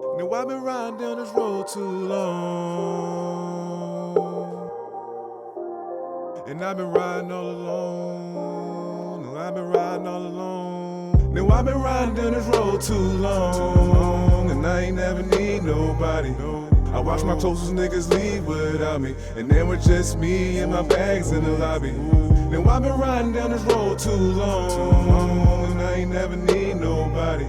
Now I've been riding down this road too long, and I've been riding all alone. Now I've been riding all alone. Now I've been riding down this road too long, and I ain't never need nobody. I watch my closest niggas leave without me, and then with just me and my bags in the lobby. Now I've been riding down this road too long, and I ain't never need nobody.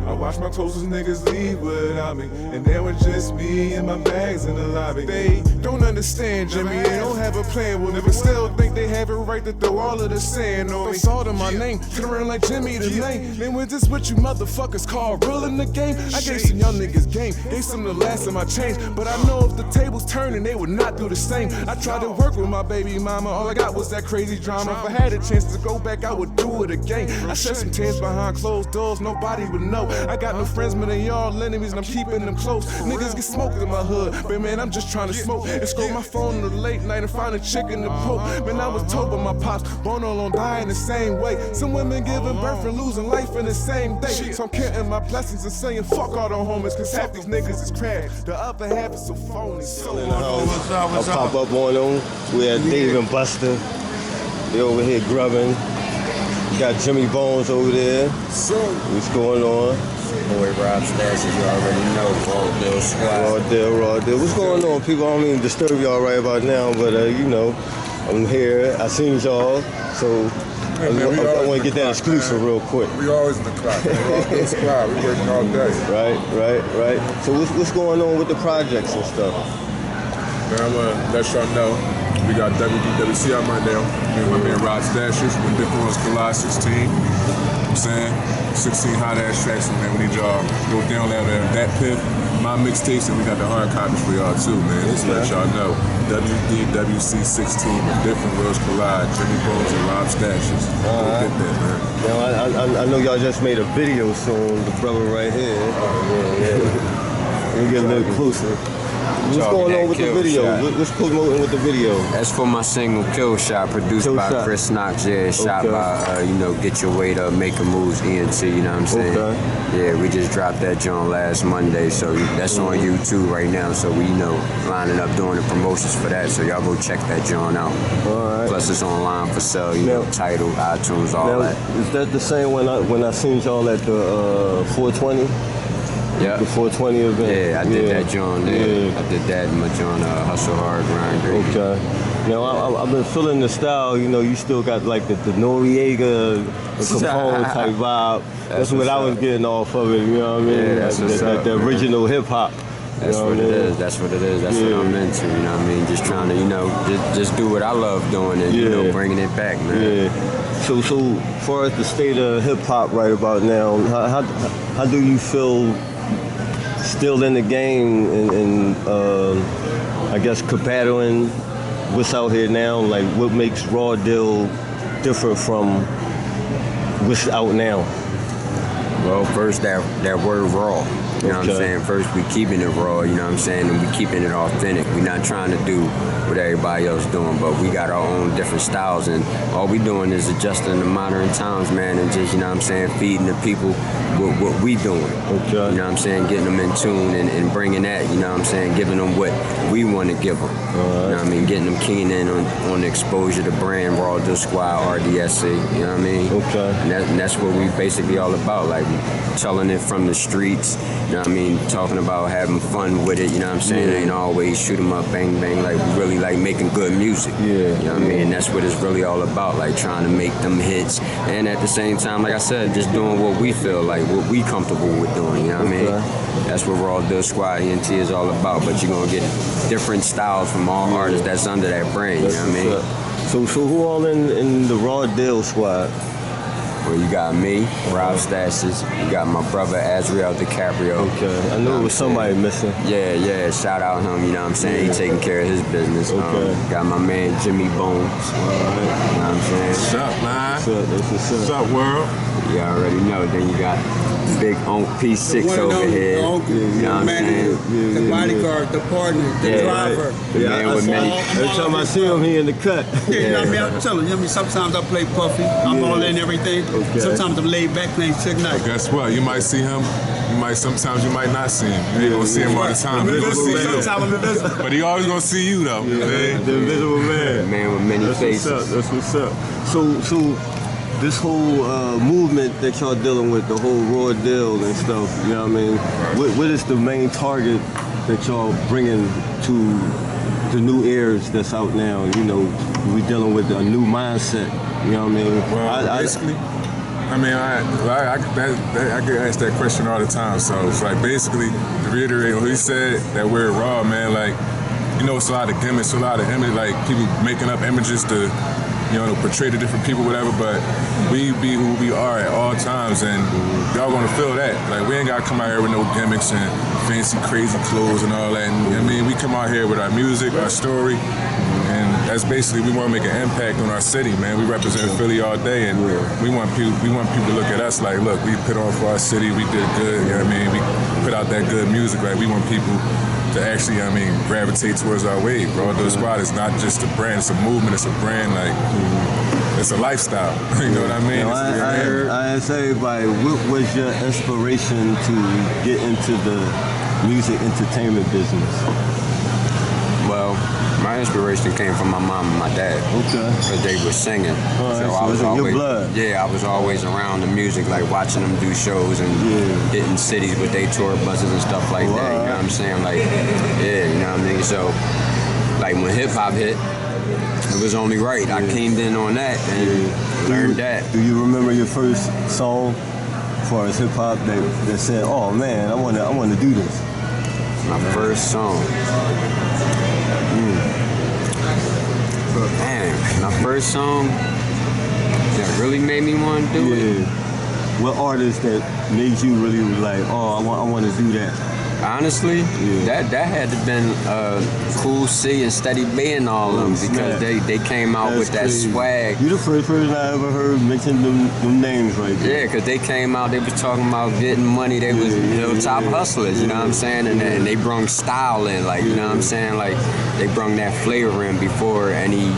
I watch my closest niggas leave without me, and then with just me and my bags in the lobby. They don't understand, Jimmy, they don't have a plan with me, but still think they have a right to throw all of the sand on me. They saw to my name, turn around like Jimmy the name. Then when this what you motherfuckers call real in the game, I gave some young niggas game, gave some the last of my change. But I know if the tables turning, they would not do the same. I tried to work with my baby mama, all I got was that crazy drama. If I had a chance to go back, I would do it again. I shed some tears behind closed doors, nobody would know. I got no friends, but they all enemies, and I'm keeping them close. Niggas get smoked in my hood, but man, I'm just trying to smoke and scroll my phone in the late night and find a chick in the poke. Man, I was told by my pops, born alone, die in the same way. Some women giving birth and losing life in the same day. So I'm counting my blessings and saying fuck all the homies, cause half these niggas is crap, the other half is so phony. So I'll pop up on them. We had Dave and Buster. They over here grubbing. We got Jimmy Bones over there. What's going on? Boy, Rob Stashes, you already know. Raw Deal Squad. Raw deal. What's going on, people? I don't mean to disturb y'all right about now, but you know, I'm here. I seen y'all, so I want to get that exclusive real quick. We always in the clock. Raw Deal Squad. We working all day. Right. So what's going on with the projects and stuff? Man, I'm gonna let y'all know. We got WDWC on Monday. Me and my man Rob Stashes. When Different Ones Collide 16. I'm saying 16 hot ass tracks, and man, we need y'all go down there that pit. My mixtapes, and we got the hard copies for y'all too, man. Just let y'all know. WDWC 16 when Different Worlds Collide. Jimmy Bones and Rob Stashes. Go get that, man. Now I know y'all just made a video soon. The brother right here. Let me get a little closer. What's going on with the video? What's promoting with the video? That's for my single Kill Shot, produced by Chris Knox. Yeah, shot by, you know, Get Your Weight Up, Making Moves, ENT, you know what I'm saying? Yeah, we just dropped that joint last Monday, so that's on YouTube right now. So we, you know, lining up doing the promotions for that, so y'all go check that joint out. Alright. Plus it's online for sale, you know, Tidal, iTunes, all that. Is that the same when I seen y'all at the 420? Yeah. The 420 event. Yeah, I did that joint there. I did that in my joint, Hustle Hard, Grind Great. Okay. Now, I've been feeling the style, you know, you still got like the Noriega, the Capone type vibe. That's what I was getting off of it, you know what I mean? Yeah, that's the original hip hop. That's what it is. That's what it is. That's what I'm into. You know what I mean? Just trying to, you know, just do what I love doing and you know, bringing it back, man. Yeah. So as far as the state of hip hop right about now, how do you feel still in the game and I guess battling what's out here now? Like what makes Raw Deal different from what's out now? Well, first that word raw. You know what I'm saying? First, we keeping it raw, you know what I'm saying? And we keeping it authentic. We're not trying to do what everybody else doing, but we got our own different styles, and all we doing is adjusting to modern times, man, and just, you know what I'm saying, feeding the people what we doing. You know what I'm saying? Getting them in tune and bringing that, you know what I'm saying? Giving them what we want to give them. You know what I mean? Getting them keen in on the exposure to brand, Raw Deal Squad, RDSC, you know what I mean? And that's what we basically all about, like telling it from the streets. You know what I mean? Talking about having fun with it, you know what I'm saying? It ain't always shoot 'em up, bang, bang. Like, we really like making good music. You know what I mean? And that's what it's really all about, like trying to make them hits. And at the same time, like I said, just doing what we feel like, what we comfortable with doing, you know what I mean? That's what Raw Deal Squad, ENT is all about. But you're going to get different styles from all artists that's under that brand, you know what I mean? So who all in the Raw Deal Squad? Well, you got me, Rob Stashes. You got my brother, Azriel DiCaprio. I knew it was somebody missing. Yeah. Shout out him, you know what I'm saying? He taking care of his business. Got my man, Jimmy Bones. You know what I'm saying? What's up, man? What's up, world? You already know. Then you got Big Onk P6 over here. You know what I'm saying? The bodyguard, the partner, the driver. The man with many. Every time I see him, he in the cut. You know what I mean? I'm telling you, sometimes I play Puffy. I'm all in everything. Sometimes I'm laid back playing Chick Night. Guess what? You might see him sometimes you might not see him. You ain't gonna see him all the time. But he gonna see you. But he always gonna see you though. Yeah, the invisible man. Man with many faces. That's what's up. So this whole movement that y'all dealing with, the whole raw deal and stuff, you know what I mean? What is the main target that y'all bringing to the new ears that's out now? You know, we dealing with a new mindset, you know what I mean? Well, basically, I get asked that question all the time. So it's like basically to reiterate what he said, that we're raw, man. Like, you know, it's a lot of gimmicks, a lot of images, like people making up images to, you know, to portray the different people, whatever. But we be who we are at all times, and y'all gonna feel that. Like, we ain't gotta come out here with no gimmicks and fancy, crazy clothes and all that. And, I mean, we come out here with our music, our story. And that's basically, we want to make an impact on our city, man. We represent Philly all day, and we want people to look at us like, look, we put on for our city, we did good, you know what I mean? We put out that good music, like we want people to actually, I mean, gravitate towards our way, bro. The squad is not just a brand, it's a movement, it's a brand, like, it's a lifestyle, you know what I mean? I asked everybody, what was your inspiration to get into the music entertainment business? Well, my inspiration came from my mom and my dad. Okay. Because they were singing. So I was always, your blood. Yeah, I was always around the music, like watching them do shows and hitting cities with their tour buses and stuff like that. You know what I'm saying? Like, yeah, you know what I mean? So, like when hip hop hit, it was only right. I came in on that and learned that. Do you remember your first song as far as hip hop that said, "Oh man, I want to do this"? My first song. Man, my first song that really made me want to do it. What artist that made you really like, oh, I want to do that? Honestly, that had to been Cool C and Steady B and all of them, because they came out with that swag. You the first person I ever heard mention them names right there. Yeah, because they came out, they was talking about getting money. They was top hustlers, you know what I'm saying? And they brung style in, like, you know what I'm saying? Like, they brung that flavor in before any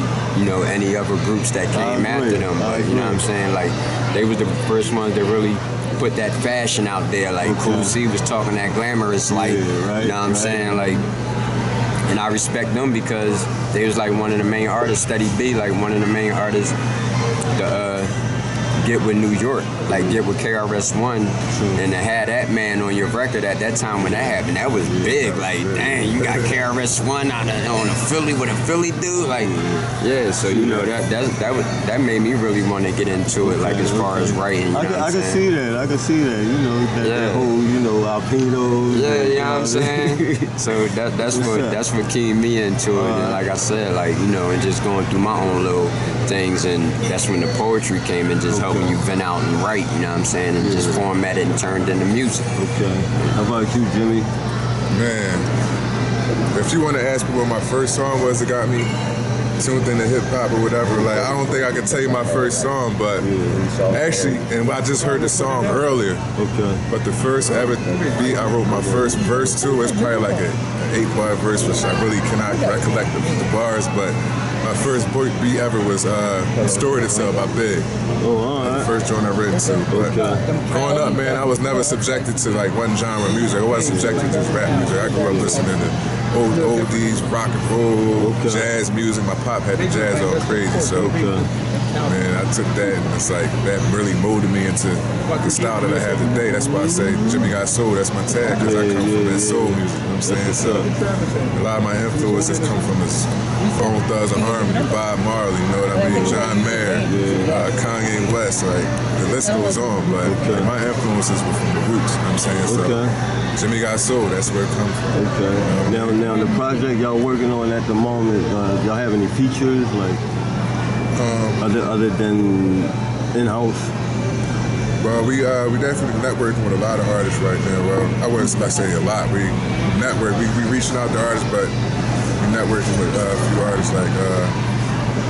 other groups that came after them. But, you know what I'm saying? Like, they was the first ones that really put that fashion out there. Like, Cool C was talking that glamorous life, you know what I'm saying? Like, and I respect them because they was like one of the main artists, Steady B, like one of the main artists to get with New York, like get with KRS-One, and to have that man on your record at that time when that happened, that was big. Like, dang, you got KRS-One on a Philly with a Philly dude, like, yeah. So you know that made me really want to get into it, like as far as writing. I can see that. I can see that. You know that whole alpinos. Yeah, you know what I'm saying. So that's what keyed me into it. And like I said, like, you know, and just going through my own little things, and that's when the poetry came and just helping you vent out and write, you know what I'm saying, and just format it and turned into music. Okay. How about you, Jimmy? Man, if you want to ask me what my first song was that got me tuned into hip hop or whatever, like, I don't think I can tell you my first song, but actually, and I just heard the song earlier. Okay. But the first ever beat I wrote my first verse to, it's probably like an 8-bar verse, which I really cannot recollect the bars, but my first beat ever was Story to Tell by Big. Oh, all right. The first joint I written to. But growing up, man, I was never subjected to like one genre of music. I wasn't subjected to just rap music. I grew up listening to old oldies, rock and roll, jazz music. My pop had the jazz all crazy. So, man, I took that, and it's like that really molded me into the style that I have today. That's why I say Jimmy Got Soul. That's my tag, because I come from that soul music. You know what I'm saying? So a lot of my influences come from this Bone Thugs and Harmony, Bob Marley, you know what I mean? John Mayer, Kanye West, like the list goes on. But my influences were from the roots. You know what I'm saying? So Jimmy Got Soul. That's where it comes from. Okay. Now the project y'all working on at the moment, y'all have any features like other than in-house? Well, we definitely networking with a lot of artists right now. Well, I wouldn't say a lot. We network. We reaching out to artists, but we networking with a few artists. Like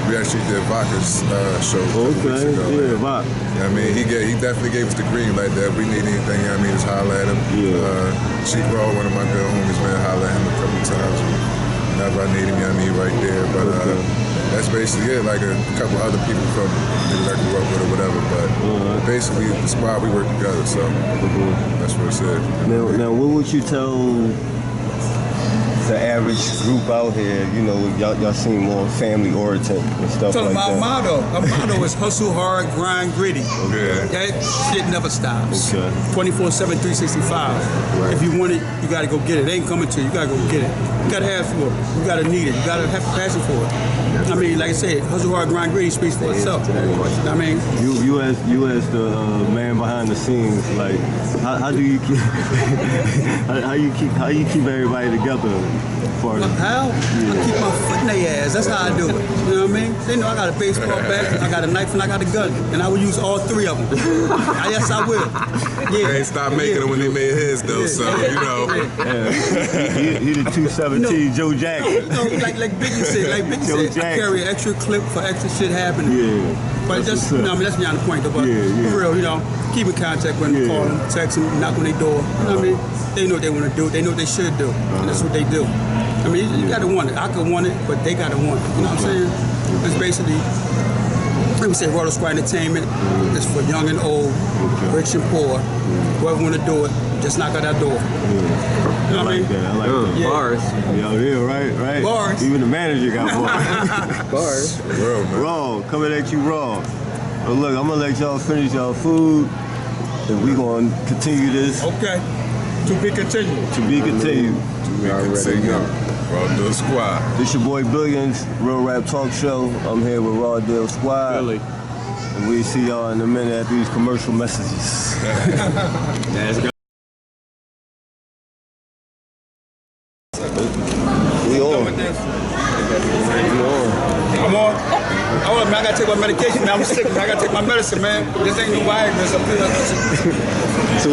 we actually did Vodka's show a couple weeks ago. Yeah, Vodka. I mean, he definitely gave us the green light that we need anything. I mean, just holler at him. Yeah. Chief Raw, one of my good homies, man, holler at him a couple times. whenever I need him, you know what I mean, right there. But that's basically it. Like a couple other people from niggas I grew up with or whatever. But basically, the squad, we work together. So that's what it said. Now, what would you tell the average group out here? You know, y'all seem more family oriented and stuff Tell like them our that. motto. Our motto is hustle hard, grind gritty. Yeah. That shit never stops. Okay. 24/7, 365. If you want it, you gotta go get it. It ain't coming to you. You gotta go get it. You gotta ask for it. You gotta need it. You gotta have passion for it. I mean, like I said, hustle hard, grind gritty speaks for itself. I mean, You as the man behind the scenes, like how do you keep how you keep everybody together? For how? I keep my foot in their ass. That's how I do it. You know what I mean? They know I got a baseball bat, I got a knife, and I got a gun. And I will use all three of them. Yes, I will. Yeah. They ain't stopped making them when they made his though, so you know. he the 217 Joe Jackson. You know, like Biggie said, I carry an extra clip for extra shit happening. Yeah. But just, you know, I mean, that's beyond the point though. But for real, you know, keep in contact with them, call them, text them, knock on their door. You know what I mean? They know what they want to do. They know what they should do. And that's what they do. I mean, you gotta want it. I could want it, but they gotta want it. You know what I'm saying? It's basically, like we say, Royal Square Entertainment. It's for young and old, rich and poor. Whoever want to do it, just knock at that door. You know what I mean? I like that. Yeah. Bars. Yeah, right. Bars. Even the manager got bars. Bars. Real, man. Raw, coming at you raw. But look, I'm gonna let y'all finish y'all food, and we gonna continue this Okay. To be continued. to be continued. We can say Raw Deal Squad. This your boy Billions, Real Rap Talk Show. I'm here with Raw Deal Squad. Billy. And we'll see y'all in a minute after these commercial messages. Let's go. We on. I'm on. Oh, man, I gotta take my medication, man. I'm sick, man. I gotta take my medicine, man. This ain't no Viagra. So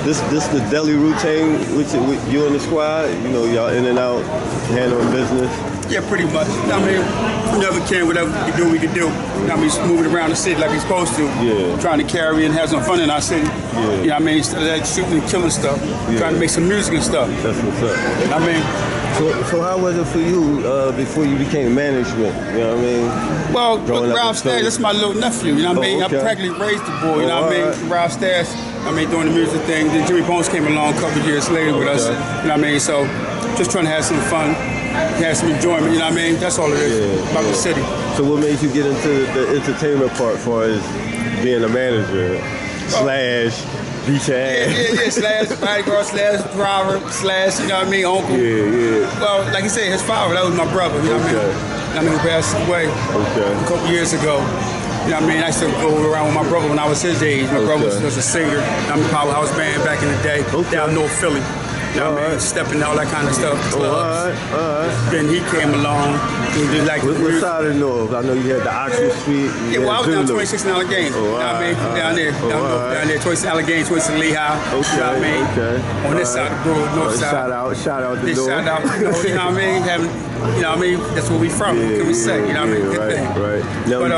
this the daily routine with you and the squad. You know, y'all in and out, handling business. Yeah, pretty much. I mean, whenever we can, whatever we can do, we can do. I mean, just moving around the city like we're supposed to. Yeah. Trying to carry and have some fun in our city. Yeah. You know what I mean? Instead of like shooting and killing stuff. Yeah. Trying to make some music and stuff. That's what's up. I mean, So how was it for you before you became management? You know what I mean? well, Growing up Ralph in Stash, Philly. that's my little nephew. You know what I mean? Oh, okay. I practically raised the boy. You know what I Alright. mean? Ralph Stash, I mean, doing the music thing. Then Jimmy Bones came along a couple of years later with us. Okay. You know what I mean? So just trying to have some fun, have some enjoyment. You know what I mean? That's all it is about the city. So what made you get into the entertainment part, as far as being a manager slash beat your ass? Yeah, slash bodyguard, slash driver, slash, you know what I mean, uncle. Yeah. Well, like you said, his father, that was my brother, you know what I mean? I mean, he passed away a couple years ago. You know what I mean? I used to go around with my brother when I was his age. My brother was a singer. I mean, Powerhouse Band back in the day, down North Philly. You know what I mean? Stepping all that kind of stuff. Clubs. All right. Then he came along. He did like What side of the North? I know you had the Oxford Street. Yeah, well, I was down 26 in Allegheny. Oh, You know what I mean? Down there. Down there, 26 in Allegheny, 26 in Lehigh. You know what I mean? On this side of the road, north side. Shout out the This door. shout out, you know what I mean? You know what I mean? That's where we from. Can we say? You know what I mean? Good thing. Right. Now, But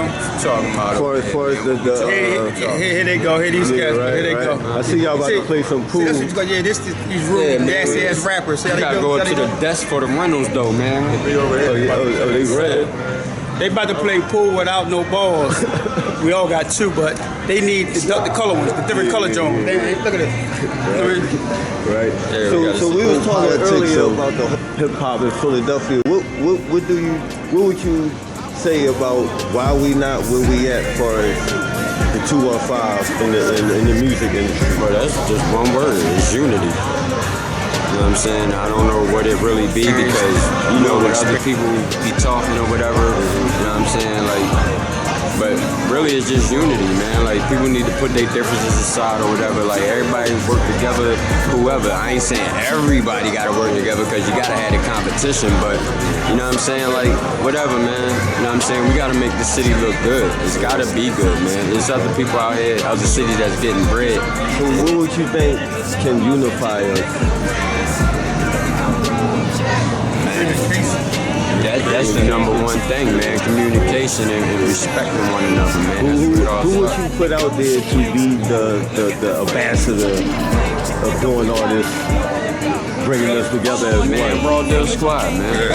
Talking about as far as here they go. Here these guys. right, Here they right. go. I see y'all about to play some pool. See, that's what you got. Yeah, these rude, nasty ass rappers. See how You they gotta go? go See up how to they the go? desk for the rentals though, man. They red. They about to play pool without no balls. We all got two, but they need the color ones, the different color joint. Look at it. Right. Yeah, So we was talking earlier about the hip hop in Philadelphia. What would you say about why we not where we at as far as the 215 in the music industry? Bro, that's just one word. It's unity. You know what I'm saying? I don't know what it really be because, you know, when other people be talking or whatever, you know what I'm saying? Like, but really it's just unity, man. Like, people need to put their differences aside or whatever. Like, everybody work together, whoever. I ain't saying everybody gotta work together because you gotta have the competition, but, you know what I'm saying? Like, whatever, man. You know what I'm saying? We gotta make the city look good. It's gotta be good, man. There's other people out here, other cities that's getting bread. So what would you think can unify us? That's the number one thing, man. Communication and respecting one another, man. That's what it all Who would starts. you put out there to be the ambassador of doing all this bringing us together as Man, one. Raw Deal Squad, man.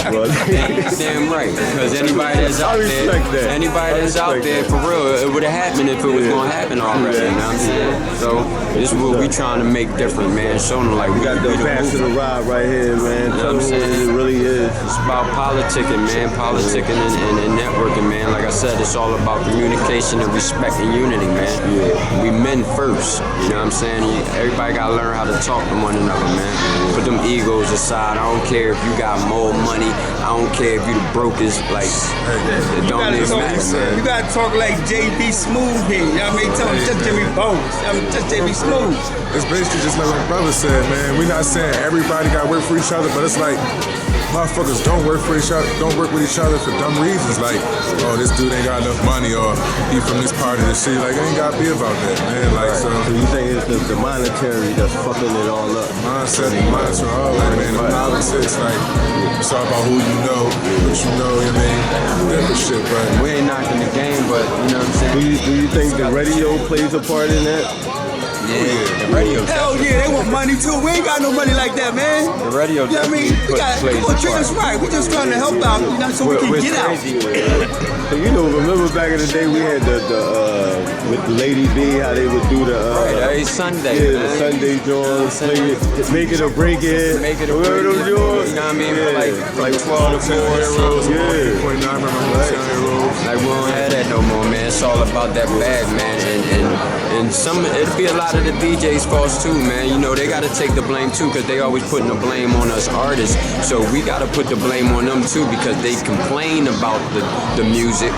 Damn right. Because anybody that's out there, for real, it would have happened if it was gonna happen already. You know what I'm saying? So this is what we trying to make different, man. Show them like We got the fast to the ride right here, man. You know what I'm saying? It really is. It's about politicking, man. Politicking and networking, man. Like I said, it's all about communication and respect and unity, man. Yeah. We men first. You know what I'm saying? Everybody gotta learn how to talk to one another, man. Put them egos aside. I don't care if you got more money. I don't care if you the brokest. Like, it don't even matter, man. You gotta talk like JB Smooth here. You know what I mean? Tell him just Jimmy Bones. Just JB Smooth. It's basically just like my brother said, man. We're not saying everybody got to work for each other, but it's like motherfuckers don't work for each other, don't work with each other for dumb reasons. Like, oh, this dude ain't got enough money, or he from this part of the city. Like, it ain't got to be about that, man. Like, so you think it's the monetary that's fucking it all up? Mindset, all that, man. The politics, like, it's all about who you know, what you know, you know what I mean? Different shit, but We ain't knocking the game, but you know what I'm saying? Do you think the radio plays a part in that? Yeah, the radio. Hell yeah, they want money too. We ain't got no money like that, man. The radio. You know what I mean? We gonna treat us right. We just trying to help out, you know, so we can get out. So, you know, remember back in the day we had the with Lady B, how they would do the every Sunday, yeah, man. the Sunday joints, make it or break it. Make it or break it. You know what I mean? Yeah. Like 12 to 4. Yeah. Like we don't have that no more, man. It's all about that bag, man. And some it'll be a lot of the DJs' faults too, man. You know, they gotta take the blame too, because they always putting the blame on us artists. So we gotta put the blame on them too, because they complain about the music.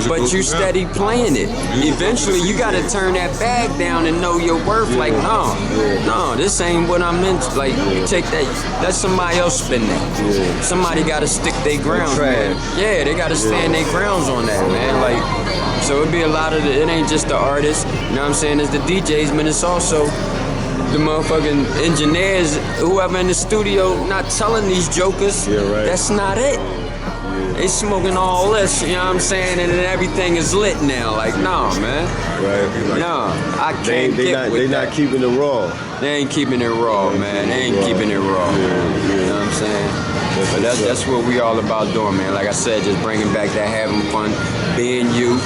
But you steady playing it. Eventually you gotta turn that bag down and know your worth. Like, no, this ain't what I meant. Like, you take that, let somebody else spin that. Somebody gotta stick their grounds, man. Yeah, they gotta stand their grounds on that, man. Like, so it'd be a lot of it ain't just the artists, you know what I'm saying, it's the DJs, but it's also the motherfucking engineers, whoever in the studio not telling these jokers, that's not it. They smoking all this, you know what I'm saying, and then everything is lit now. Like, no, man. Right. No, I can't get with they that. not keeping it raw. They ain't keeping it raw, man. They ain't keeping it raw. You know what I'm saying? But that's what we all about doing, man. Like I said, just bringing back that having fun, being you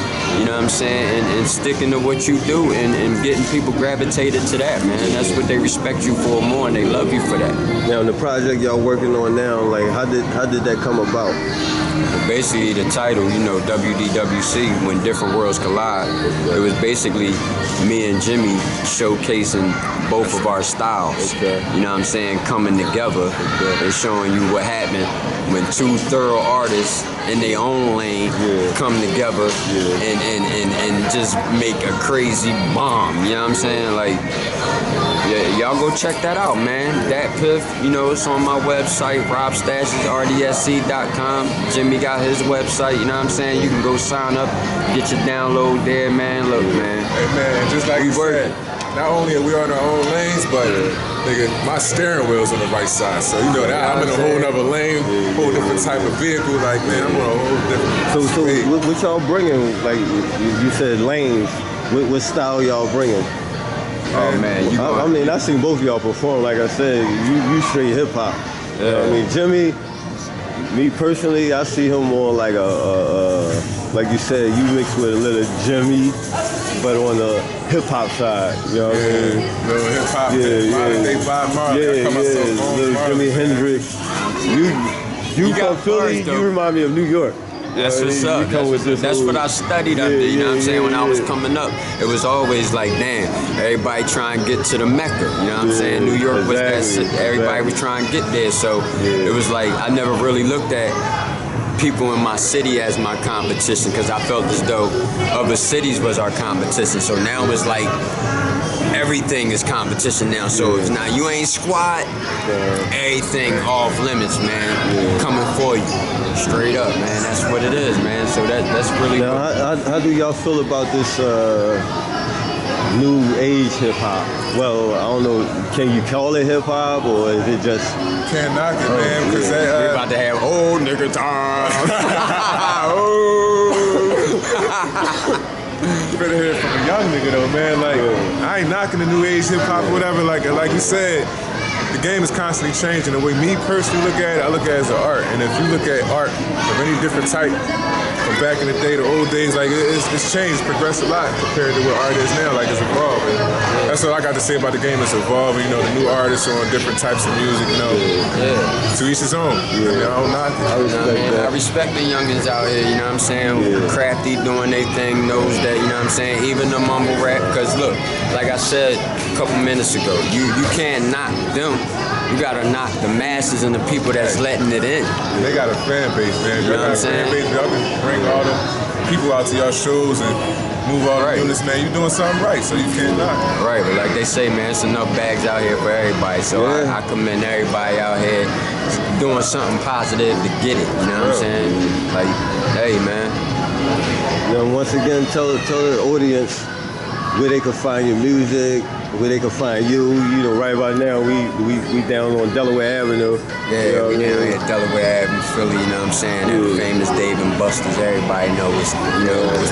know what I'm saying, and sticking to what you do and getting people gravitated to that, man. That's what they respect you for more, and they love you for that. Now, the project y'all working on now, like, how did that come about? Well, basically, the title, you know, WDWC, When Different Worlds Collide, it was basically me and Jimmy showcasing both of our styles. You know what I'm saying? Coming together and showing you what happened when two thorough artists in their own lane come together and just make a crazy bomb. You know what I'm saying? Like, y'all go check that out, man. Dat Piff, you know, it's on my website, robstashesrdsc.com. Jimmy got his website, you know what I'm saying? You can go sign up, get your download there, man. Look, man. Hey, man, just like you said, not only are we on our own lanes, but nigga, my steering wheel's on the right side. So, you know, that I'm in a whole nother lane, whole different type of vehicle. Like, man, I'm on a whole different So what y'all bringing? Like, you said lanes. What style y'all bringing? Oh, man. I mean, I seen both of y'all perform. Like I said, you straight hip hop. You know what I mean, Jimmy, me personally, I see him more like like you said, you mix with a little Jimmy, but on the hip hop side. You know what I mean? Little hip hop, little Jimi Hendrix. You from Philly? You remind me of New York. That's what's up. That's what I studied up there, you know what I'm saying? When I was coming up, it was always like, damn, everybody trying to get to the Mecca, you know what I'm saying? New York was that, everybody was trying to get there, so it was like, I never really looked at people in my city as my competition, because I felt as though other cities was our competition, so now it's like, everything is competition now, so if now you ain't squad, everything off limits, man, coming for you, straight up, man, that's what it is, man, so that's really now, how do y'all feel about this new age hip hop? Well, I don't know, can you call it hip hop, or is it just... Can't knock it, man, because we about to have old nigga time. You better hear it from a young nigga though, man. Like, I ain't knocking the new age hip hop or whatever. Like you said, the game is constantly changing. The way me personally look at it, I look at it as an art. And if you look at art of any different type, from back in the day, the old days, like it's changed, progressed a lot compared to what art is now. Like it's evolving. That's what I got to say about the game. It's evolving. You know, the new artists are on different types of music. You know, to each his own. I mean, I don't knock it. I respect the youngins out here. You know what I'm saying? Crafty doing their thing, knows that. You know what I'm saying? Even the mumble rap. Because look, like I said a couple minutes ago, you can't knock them. You gotta knock the masses and the people that's letting it in. They got a fan base, man. You know what I'm saying? Y'all can bring all the people out to y'all shows and move all the units, man. You doing something right, so you can't knock. Right, but like they say, man, it's enough bags out here for everybody. So I commend everybody out here doing something positive to get it. You know what I'm saying? Like, hey, man. Now, once again, tell the audience where they can find your music, where they can find you. You know, right about now we down on Delaware Avenue. Yeah, we down here at Delaware Avenue, Philly. You know what I'm saying? That famous Dave and Buster's. Everybody know what's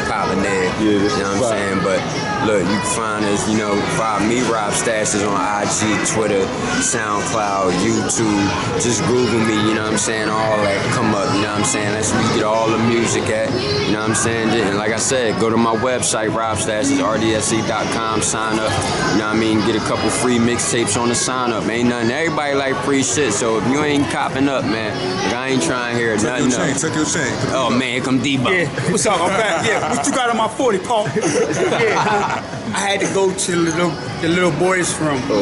popping there. You know what I'm saying? But look, you can find us. You know, find me, Rob Stashes, on IG, Twitter, SoundCloud, YouTube. Just Google me. You know what I'm saying? All that come up. You know what I'm saying? That's where you get all the music at. You know what I'm saying? And like I said, go to my website, robstashes.rdse.com. Sign up. You know what I mean? Get a couple free mixtapes on the sign up. Ain't nothing. Everybody like free shit. So if you ain't copping up, man, like I ain't trying to hear nothing. Take your chain. Oh man, here come D-Buck. Yeah, what's up? I'm back. Yeah, what you got on my 40, Paul? Yeah, I had to go to the little boys' room for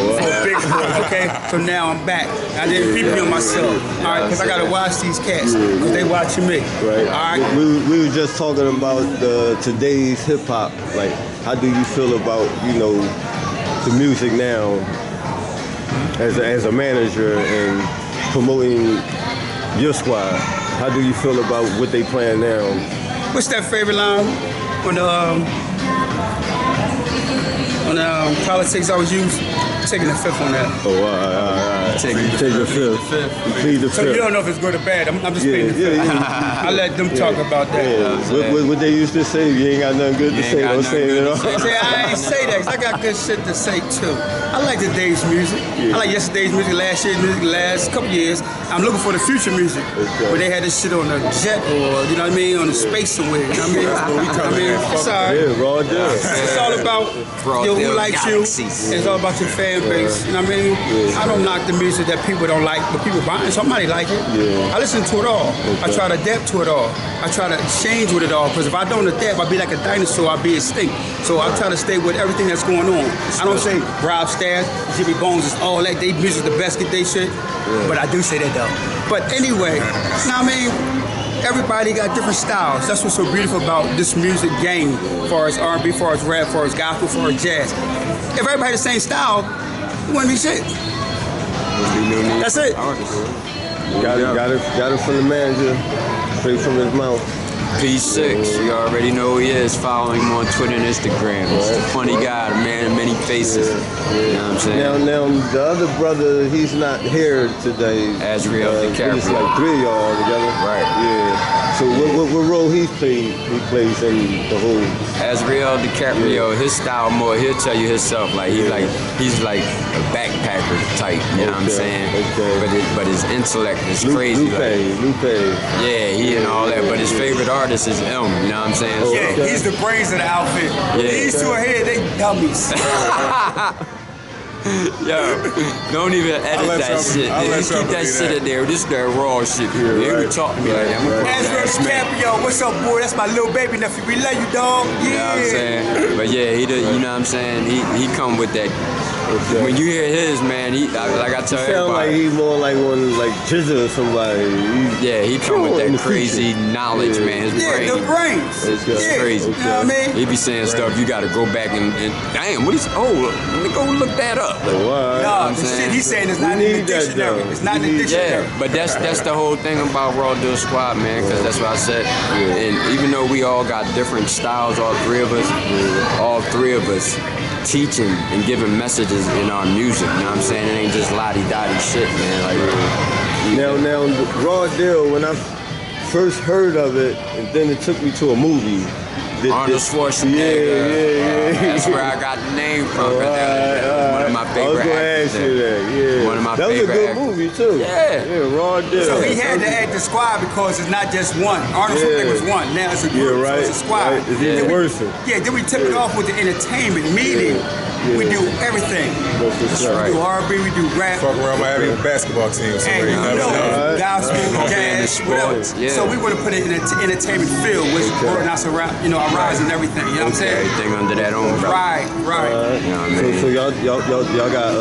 big boys. Okay, so now I'm back. I didn't prepare myself. All right, because I gotta watch these cats because they watching me. Right. All right. We were just talking about today's hip hop. Like, how do you feel about the music now as a manager and promoting your squad? How do you feel about what they playing now? What's that favorite line on the politics I was using? Taking the fifth on that. Oh, all right. Take the fifth. Plead the fifth. So you don't know if it's good or bad. I'm just pleading the fifth. I let them talk about that. Yeah. What they used to say, you ain't got nothing good to say, don't say it at all. See, I ain't say that 'cause I got good shit to say too. I like today's music. I like yesterday's music, last year's music, last couple years. I'm looking for the future music. Where they had this shit on a jet or, you know what I mean, on a space somewhere. You know what I mean? It's all right. Yeah, raw deal. It's all about who likes you. It's all about your fan base. You know what I mean? I don't knock the music that people don't like, but people buying. Somebody like it. I listen to it all. I try to adapt to it all. I try to change with it all. Because if I don't adapt, I'll be like a dinosaur. I'll be extinct. So I try to stay with everything that's going on. I don't say Rob Stash, Jimmy Bones is all that. They music the best, get they shit. But I do say that though. But anyway, you know what I mean? Everybody got different styles. That's what's so beautiful about this music game, as far as R&B, as far as rap, as far as gospel, as far as jazz. If everybody had the same style, it wouldn't be shit. That's it. Got it from the manager, straight from his mouth. P6, you already know who he is. Following him on Twitter and Instagram. He's a funny guy, the man of many faces. You know what I'm saying? Now the other brother, he's not here today. Azriel DiCaprio. It's like three of y'all all together. Right. Yeah. So what role he plays in the whole? Azriel DiCaprio, his style more, he'll tell you himself. Like he's like a backpacker type. You know what I'm saying? Okay. But his intellect is crazy. Lupe. Yeah, he and all that. But his favorite artist is M. You know what I'm saying? Yeah, he's the brains of the outfit. Yeah. These two ahead, they dummies. Yo, don't even edit that shit. Just keep that shit in there. This is that raw shit. They would talk to me like that. Azriel DiCaprio, what's up, boy? That's my little baby nephew. We love you, dog. Yeah. You know what I'm saying? But yeah, you know what I'm saying? He come with that. When you hear his, man, like I tell everybody. Sound like he more like one like Jizza or somebody. He come with that crazy knowledge, man. His brain. The brains. It's crazy. You know what I mean? He be saying stuff you got to go back and damn, what is? Oh, let me go look that up. No, the shit he's saying is not in the dictionary. It's not in the dictionary. Yeah, but that's the whole thing about Raw Deal Squad, man, because that's what I said. And even though we all got different styles, all three of us teaching and giving messages in our music, you know what I'm saying? It ain't just lottie-dottie shit, man. Like, now, Raw Deal, when I first heard of it, and then it took me to a movie, Arnold Schwarzenegger. That's where I got the name from. One of my favorite actors. One of my that was a favorite good actors. movie too. Yeah. Raw Deal. So he had to act the squad because it's not just one. Arnold Schwarzenegger was one. Now it's a group. So it's a squad. Right. It's even worse. Then we tip it off with the entertainment, meaning we do everything. That's right. We do R&B, we do rap. Fuck around Miami basketball team. And you know, gospel, jazz, whatever. So we want to put it in an entertainment field, which organizes around, our rise and everything. You know what I'm saying? Everything under that umbrella. Right. You know what I mean? So y'all got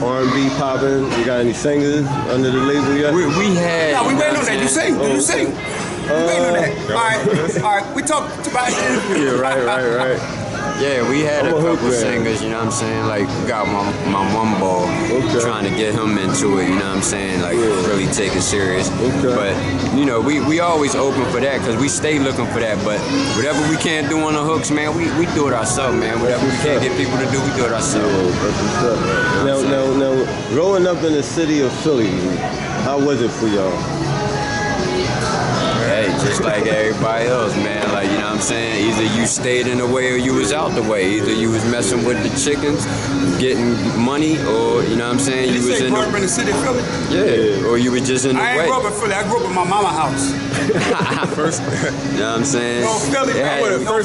R&B popping. You got any singers under the label yet? We had. No, we waiting on that. You sing? Do you sing? We waiting on that. All right. We talked about it. Yeah, right. Yeah, we had a couple singers, you know what I'm saying? Like, we got my one ball, trying to get him into it, you know what I'm saying? Like, really take it serious. But, we always open for that because we stay looking for that. But whatever we can't do on the hooks, man, we do it ourselves, man. Whatever we can't get people to do, we do it ourselves. Now, growing up in the city of Philly, how was it for y'all? Hey, just like everybody else, man. Like, you know what I'm saying? Either you stayed in the way or you was out the way. Either you was messing with the chickens, getting money, or, you know what I'm saying? You was in the city of Philly? Yeah, or you was just in the way. I ain't grew up in Philly. I grew up in my mama's house. First, you know what I'm saying? No, Philly,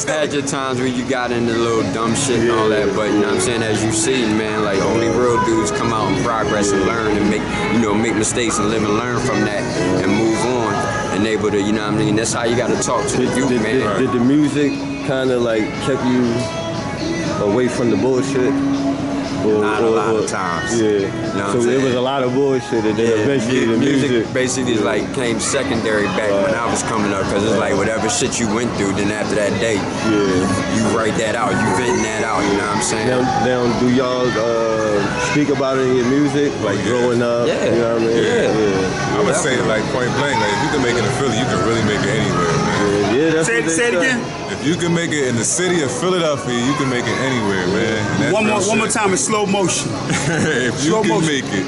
had your times where you got into little dumb shit and all that, but, you know what I'm saying? As you see, man, like, only real dudes come out and progress and learn and make mistakes and live and learn from that and move on. And able to, you know what I mean? That's how you got to talk to the youth, man. Did the music kind of like kept you away from the bullshit? Not a lot of times. Yeah. You know so it was a lot of bullshit, and then eventually the music basically like came secondary back when I was coming up, because it's like whatever shit you went through, then after that day, you write that out, you venting that out. You know what I'm saying? Now do y'all speak about it in your music, like growing up? Yeah. You know what I mean? Yeah. I would say like point blank, like if you can make it in Philly, you can really make it anywhere, man. Yeah, that's what say it again. If you can make it in the city of Philadelphia, you can make it anywhere, man. One more time in slow motion. If you can make it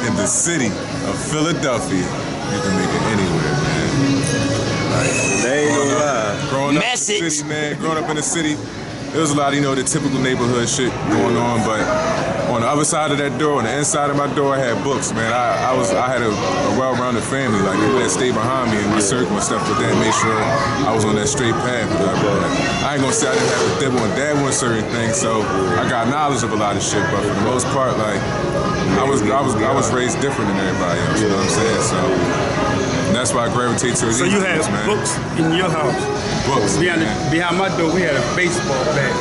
in the city of Philadelphia, you can make it anywhere, man. They ain't no lie. Growing up in the city, man. Growing up in the city, there was a lot of, the typical neighborhood shit going on, but on the other side of that door, on the inside of my door, I had books, man. I had a well-rounded family, like people that stayed behind me in my circle and stuff like that, made sure I was on that straight path. I ain't gonna say I didn't have to dibble and dabble in certain things, so I got knowledge of a lot of shit, but for the most part, like I was raised different than everybody else, you know what I'm saying? So that's why I gravitate towards So these you had things, man. books in your house? Books. Behind my door, we had a baseball bat.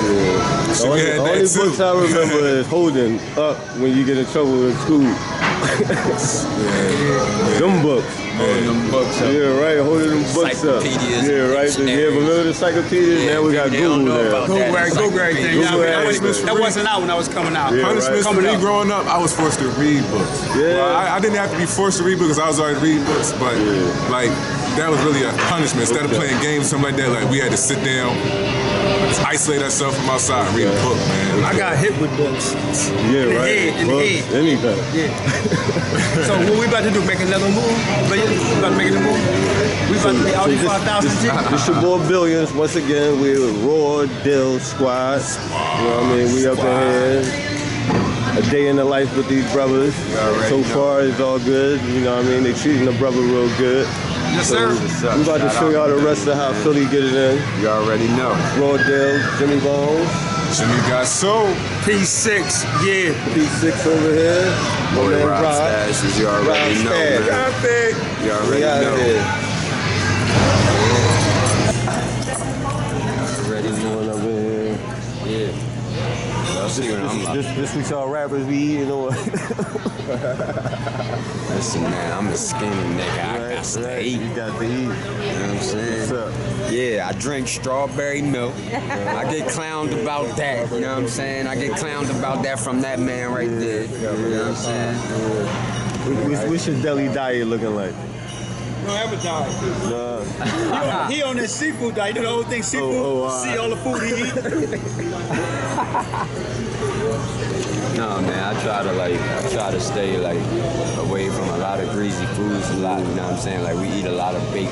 So we had only that too. books I remember is holding up when you get in trouble in school. Them books. Yeah, right. Holding them books up. Yeah, right. Yeah, remember the encyclopedias? Now we got Google now. Google everything. That wasn't out when I was coming out. Yeah, Punishments for me growing up, I was forced to read books. Yeah. Well, I didn't have to be forced to read books because I was already reading books, but like that was really a punishment. Instead of playing games, something like that, like we had to sit down, isolate ourselves from outside, and read a book, man. I got hit with books. Yeah, in right. In the head. Anything. Yeah. So what we about to do? Make another move? We about to make a move? We about to be out here 5,000 G? This your boy Billions. Once again, we're with Raw Deal Squad. You know what I mean? We up in here. A day in the life with these brothers. So far, it's all good. You know what I mean? They treating the brother real good. Yes, sir. We about to show y'all the rest of how Philly get it in. You already know. Raw Deal, Jimmy Bones. Jimmy got soul. P6, yeah. P6 over here. Boy, man, Rob Stashes, you already know, man. You already know. Already going up in here. Yeah. This what y'all rappers be eating or Listen, man, I'm a skinny nigga. I got to eat. You got to eat. You know what I'm saying? What's up? Yeah, I drink strawberry milk. I get clowned about that. You know what I'm saying? I get clowned about that from that man right there. You know what I'm saying? What's your deli diet looking like? Don't ever die. He on that seafood diet. You know the whole thing, seafood. See all the food he eat. No, man, I try to stay like away from a lot of greasy foods, you know what I'm saying? Like we eat a lot of bake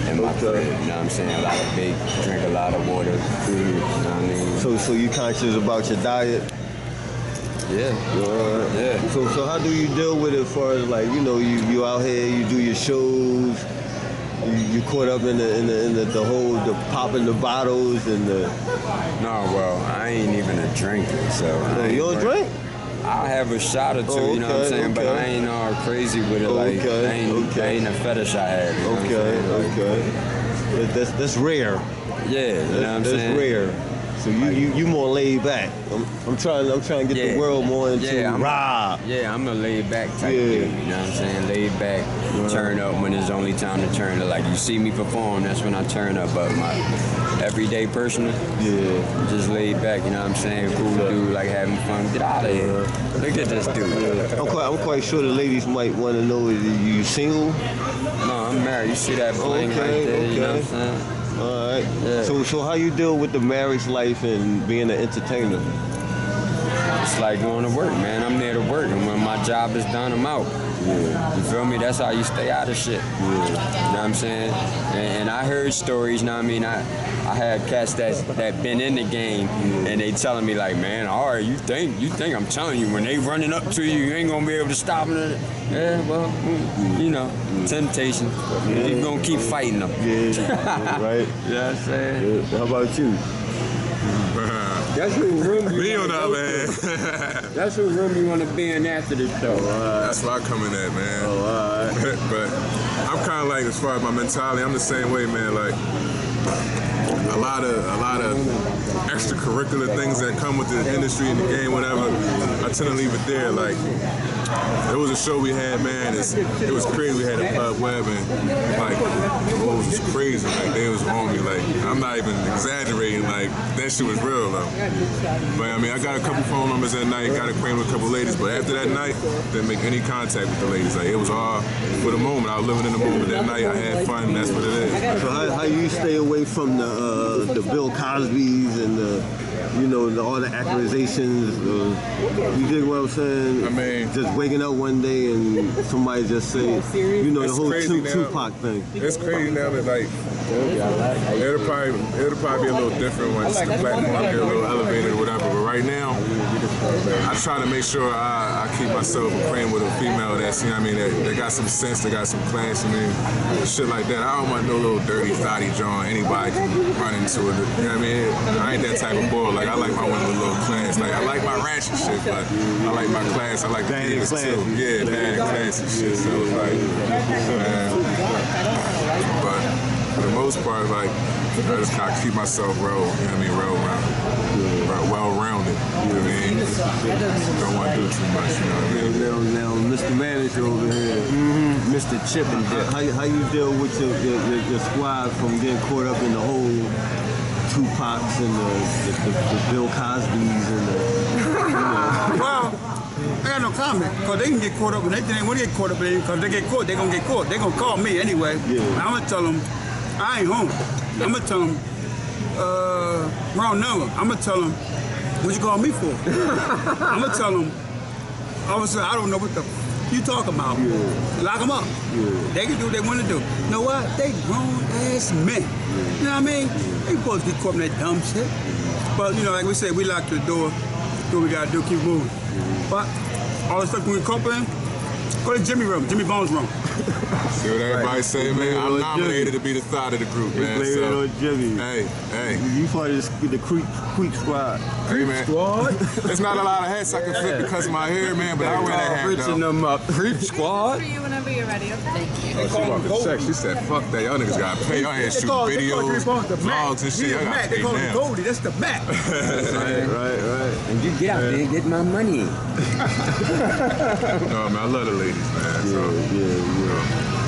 in my crib, you know what I'm saying? A lot of bake, drink a lot of water, you know what I mean? So you conscious about your diet? Yeah. Yeah. So how do you deal with it as far as like, you out here, you do your shows, you caught up in the whole popping the bottles and the. No, well, I ain't even a drinker, so. You don't drink? I'll have a shot or two, you know what I'm saying? But I ain't all crazy with it. Like, that ain't a fetish I have. You know Okay. That's rare. Yeah, you know what I'm saying? That's rare. So you more laid back. I'm trying to get the world more into rah. Yeah, I'm a laid back type dude. You know what I'm saying? Laid back, turn up when it's only time to turn up. Like you see me perform, that's when I turn up. But my everyday person, just laid back. You know what I'm saying? Cool dude, like having fun. Get out of here. Look at this dude. I'm quite sure the ladies might want to know, you single? No, I'm married. You see that bling right there? You know what I'm saying? All right. Yeah. So how you deal with the marriage life and being an entertainer? It's like going to work, man. I'm there to work, and when my job is done, I'm out. Yeah. You feel me? That's how you stay out of shit. Yeah. You know what I'm saying? And I heard stories, you know what I mean? I had cats that been in the game, and they telling me like, man, all right, you think I'm telling you, when they running up to you, you ain't gonna be able to stop them. Yeah, well, temptation. You gonna keep fighting them. Yeah, right. You know what I'm saying? Yeah. How about you? That's what room Me on the other hand. That's what room you want to be in after the show. That's where I come in at, man. Oh, all right. But I'm kind of like, as far as my mentality, I'm the same way, man. Like a lot of extracurricular things that come with the industry and the game, whatever. I tend to leave it there. Like there was a show we had, man. It was crazy. We had a Pub Web, and like the hoes was crazy. Like they was on me. Like I'm not even exaggerating. Like that shit was real though. But I mean, I got a couple phone numbers that night. Got acquainted with a couple ladies. But after that night, didn't make any contact with the ladies. Like it was all for the moment. I was living in the moment that night. I had fun. And that's what it is. So how you stay away from the Bill Cosby's and all the accusations? You dig what I'm saying? I mean, just waking up one day and somebody just say, the whole Tupac thing. It's crazy now that like it'll probably be a little different once the platform get a little elevated or whatever. But right now, I try to make sure I keep myself acquainted with a female that's, that got some sense, that got some class, shit like that. I don't want no little dirty thotty John. Anybody can run into it. You know what I mean? I ain't that type of boy. Like I like my women with a little class. Like I like my ratchet shit, but I like my class. I like the kids too. Yeah, bad class and shit. So it's like, but for the most part, like I just kind of keep myself well rounded. You know what I mean? Don't want to do too much. You know what I mean? Now, Mr. Manager over here, Mr. Chip and Dip. How you deal with your squad from getting caught up in the whole Tupacs and the Bill Cosby's and Well, I got no comment, because they can get caught up, and they want to get caught up in it, because they get caught, they're going to get caught. They're going to call me anyway. Yeah. I'm going to tell them, I ain't home. I'm going to tell them, wrong number. I'm going to tell them, what you call me for? I'm going to tell them, officer, I don't know what the you talking about. Yeah. Lock them up. Yeah. They can do what they want to do. You know what? They grown-ass men. You know what I mean? They supposed to get caught in that dumb shit. But, like we said, we lock the door. Do what we got to do, keep moving. But all the stuff we caught in, go to Jimmy Bones room. See what everybody say, man? I'm nominated to be the thought of the group, man. So, Jimmy. Hey. You part of the Creek Squad. Hey, man. There's not a lot of hats I can fit because of my hair, man, but I wear that hat, though. Them up. Creep Squad? For you whenever you're ready, okay? Thank you. She walked the sex. She said, fuck that. Y'all niggas got to pay. Y'all ain't shoot videos, vlogs and shit. Y'all got to pay now. They call him Goldie. That's the Mac. Right. And you get out there and get my money. No, man, I love the ladies, man. Yeah.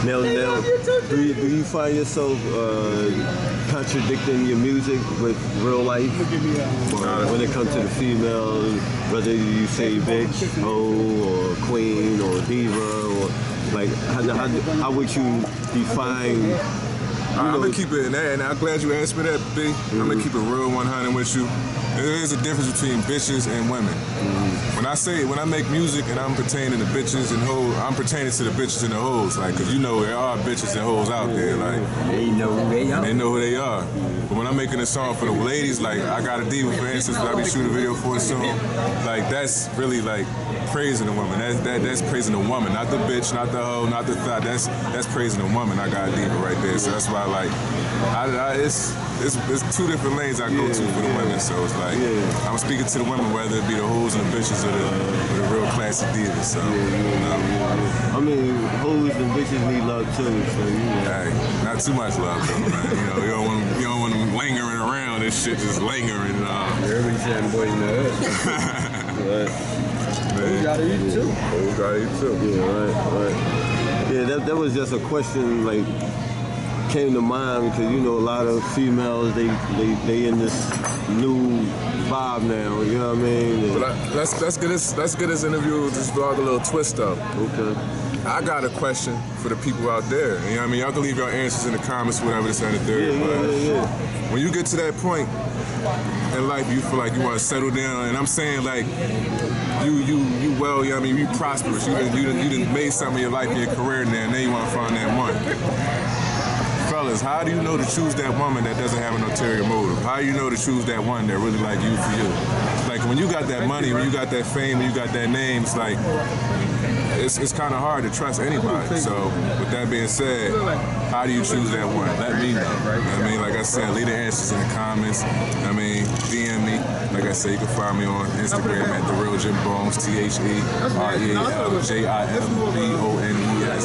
Now, do you find yourself contradicting your music with real life when it comes to the female, whether you say bitch, hoe, or queen, or diva, or like how would you define? I'm gonna keep it in that, and I'm glad you asked me that, B. I'm gonna keep it real 100 with you. There is a difference between bitches and women. When when I make music and I'm pertaining to bitches and hoes, I'm pertaining to the bitches and the hoes, like, cause you know there are bitches and hoes out there, like. They know who they are. They know who they are. But when I'm making a song for the ladies, like I Got a Diva, for instance, I be shooting a video for a song, like that's really like praising the woman. That's praising the woman, not the bitch, not the hoe, not the thought. That's praising the woman. I Got a Diva right there. So that's why like it's two different lanes I go to for the women. So it's like I'm speaking to the women, whether it be the hoes and the bitches or the real classic divas. So I mean, hoes and bitches need love too. So hey, not too much love though, man. You don't want them lingering around. This shit just lingering. Every time boy in the hood. Man. You gotta eat too. You gotta eat too. Yeah, right. Yeah, that was just a question like came to mind because you know a lot of females they in this new vibe now. You know what I mean? But let's get this interview, this vlog a little twist up. Okay. I got a question for the people out there. You know what I mean? Y'all can leave your answers in the comments, whatever, this and the third. Yeah. When you get to that point in life, you feel like you want to settle down, and I'm saying like you well, you know what I mean? You prosperous. You done made something in your life, in your career now, and then you want to find that one. Fellas, how do you know to choose that woman that doesn't have an ulterior motive? How do you know to choose that one that really like you for you? Like when you got that money, when you got that fame, when you got that name, it's like it's kind of hard to trust anybody. So with that being said, how do you choose that one? Let me know. You know what I mean? Like I said, leave the answers in the comments. I mean, DM me. Like I said, you can find me on Instagram at The Real Jim Bones, TheRealJimBones,